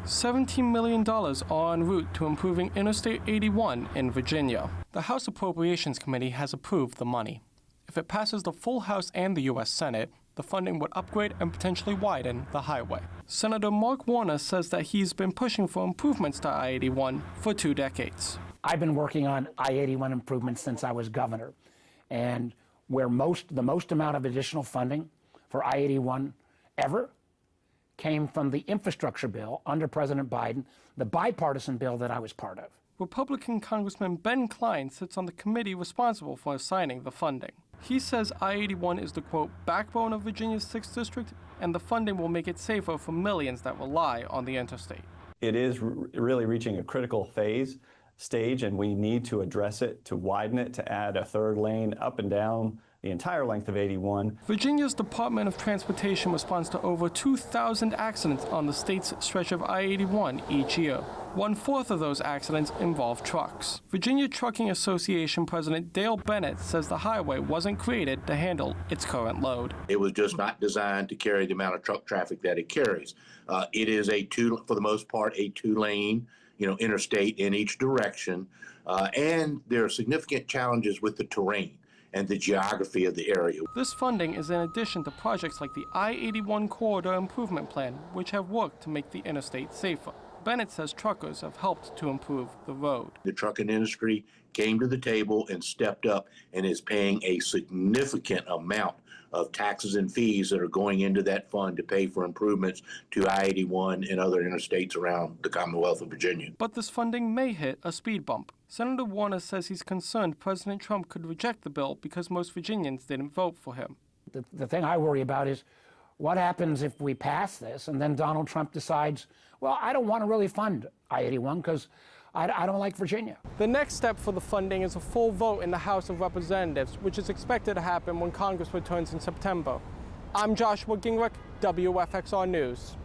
$17 million are en route to improving Interstate 81 in Virginia. The House Appropriations Committee has approved the money. If it passes the full House and the U.S. Senate, the funding would upgrade and potentially widen the highway. Senator Mark Warner says that he's been pushing for improvements to I-81 for 2 decades. I've been working on I-81 improvements since I was governor, and where the most amount of additional funding for I-81 ever came from the infrastructure bill under President Biden, the bipartisan bill that I was part of. Republican Congressman Ben Cline sits on the committee responsible for assigning the funding. He says I-81 is the, quote, backbone of Virginia's 6th District, and the funding will make it safer for millions that rely on the interstate. It is really reaching a critical stage, and we need to address it, to widen it, to add a 3rd lane up and down the entire length of 81. Virginia's Department of Transportation responds to over 2,000 accidents on the state's stretch of I-81 each year. 1/4 of those accidents involve trucks. Virginia Trucking Association President Dale Bennett says the highway wasn't created to handle its current load. It was just not designed to carry the amount of truck traffic that it carries. It is for the most part, a 2-lane, interstate in each direction, and there are significant challenges with the terrain and the geography of the area. This funding is in addition to projects like the I-81 Corridor Improvement Plan, which have worked to make the interstate safer. Bennett says truckers have helped to improve the road. The trucking industry came to the table and stepped up and is paying a significant amount of taxes and fees that are going into that fund to pay for improvements to I-81 and other interstates around the Commonwealth of Virginia. But this funding may hit a speed bump. Senator Warner says he's concerned President Trump could reject the bill because most Virginians didn't vote for him. The thing I worry about is what happens if we pass this and then Donald Trump decides, well, I don't want to really fund I-81 because I don't like Virginia. The next step for the funding is a full vote in the House of Representatives, which is expected to happen when Congress returns in September. I'm Joshua Gingrich, WFXR News.